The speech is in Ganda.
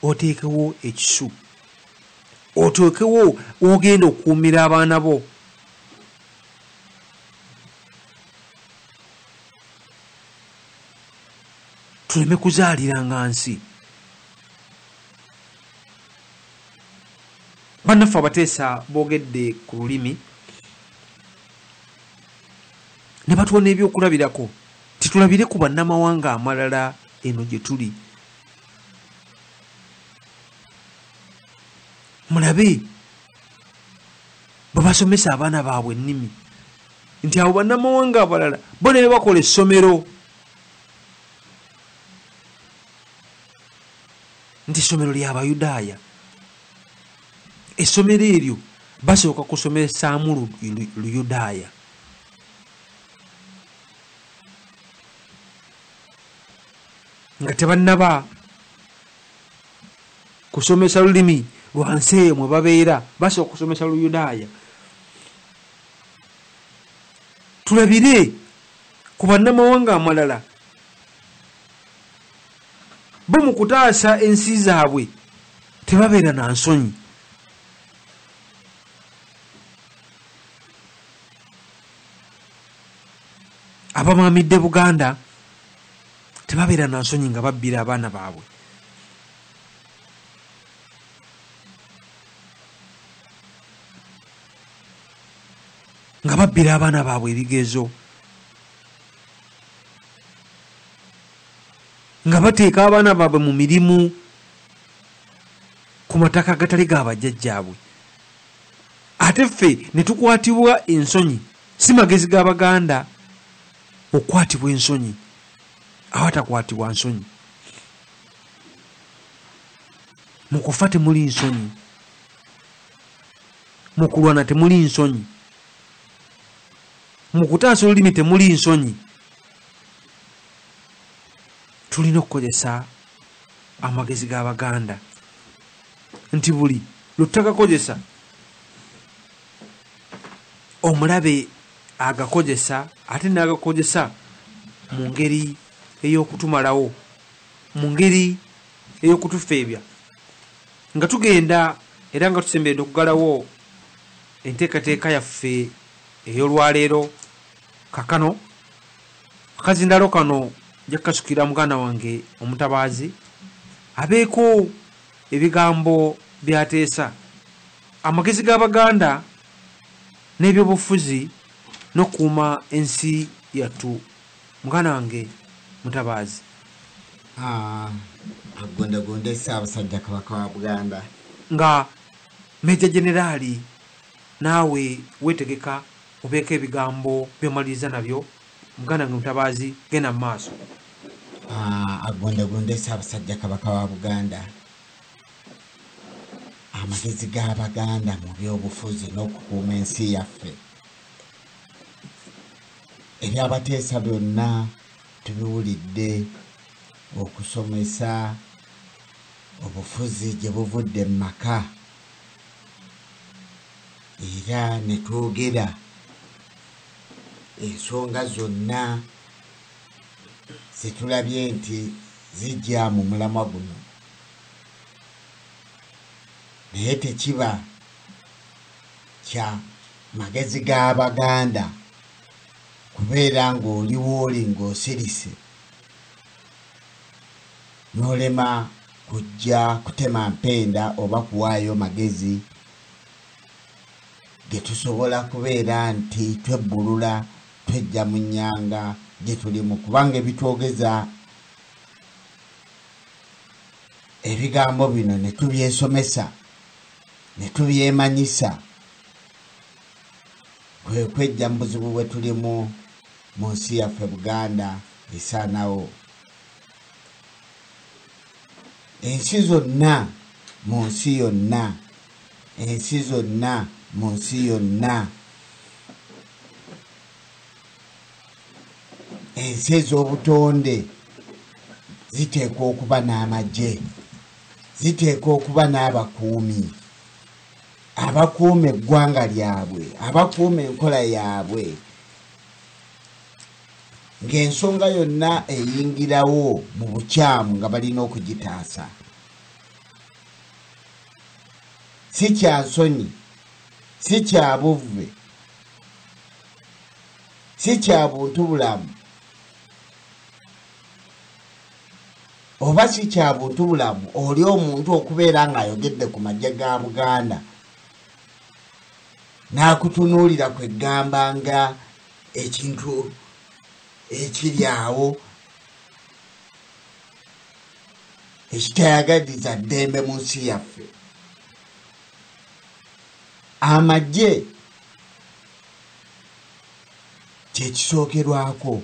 oteekewo ekisu, oteekewo ogenda okuumira abaana bo. Tuleme kuzaaliranga nsi. Bannaffe abateesa boogedde ku lulimi ne batuwa ebyokulabirako. Titulabire ku bannamawanga amalala eno gye tuli. Mulabe bwe basomesa abaana baabwe ennimi, nti abo bannamawanga abalala bo ne bakola essomero, nti essomero ly'Abayudaaya. Essomero eryo basooka kusomesaamu Luyudaaya. Nga tebannaba kusomesa lulimi lwansi eyo mwe babeera, basooka kusomesa Luyudaaya. Tulabire ku bannamawanga amalala bo mu kutaasa ensi zaabwe tebabeera na nsonyi. Abamaamidde Buganda tebabeera na nsonyi nga babbira abaana baabwe. Nga babbira abaana baabwe ebigezo, nga bateeka abaana baabwe mu mirimu ku mataka agatali ga bajjajjaabwe. Ate ffe ne tukwatibwa ensonyi. Si magezi g'Abaganda okwatibwa ensonyi, awatakwatibwa nsonyi. Mu kufa temuli nsonyi, mu kulwana temuli nsonyi, mu kutaasa olulimi temuli nsonyi. Tulina okukozesa amagezi g'Abaganda, nti buli lutagakozesa omulabe agakozesa, ate n'agakozesa mu ngeri ey'okutumalawo, mu ngeri ey'okutufeebya, nga tugenda era nga tusemberedde okugalawo enteekateeka yaffe ey'olwaleero. Kakano akazindalo kano nja kukasukira muganda wange Omutabaazi abeeko ebigambo byateesa, amagezi g'Abaganda n'ebyobufuzi n'okukuuma ensi yattu. Muganda wange Mutabaazi. Agondagonda Ssaabasajja Kabaka wa Buganda. Nga Meja Generaali naawe weetegeka obeeko ebigambo byomaliriza nabyo. Muganda wange Mutabaazi, genda mu maaso. Agondagonda Ssaabasajja Kabaka wa Buganda. Amagezi g'Abaganda mu byobufuzi n'okukuuma ensi yaffe. Ebyabateesa byonna tubiwulidde, okusomesa, obufuzi gye buvudde mu maka, era ne twogera ensonga zonna zitulabye nti zijja mu mulamwa guno. Naye tekiba kya magezi g'Abaganda kubeera ng'oliwo oli ng'osirise n'olema kujja kutema mpenda oba kuwaayo magezi ge tusobola kubeera nti twebbulula, twejja mu nnyanga gye tulimu, kubanga ebitwogeza ebigambo bino ne tubyesomesa ne tubyemanyisa, kwe kwejja mu buzibu bwe tulimu mu nsi yaffe Buganda esaanawo. Ensi zonna mu nsi yonna, ensi zonna mu nsi yonna, ensi ez'obutonde ziteekwa okuba n'amagye, ziteekwa okuba n'abakuumi, abakuuma eggwanga lyabwe, abakuuma enkola yaabwe, ng'ensonga yonna eyingirawo mu bukyamu nga balina okugitaasa. si kya nsonyi, si kya buvve, si kya buntu bulamu, oba si kya buntu bulamu oli omuntu okubeera ng'ayogedde ku magye ga Buganda n'akutunuulira kweggamba nga ekintu ekiri awo ekitayagaliza ddembe mu nsi yaffe. Amagye kye kisookerwako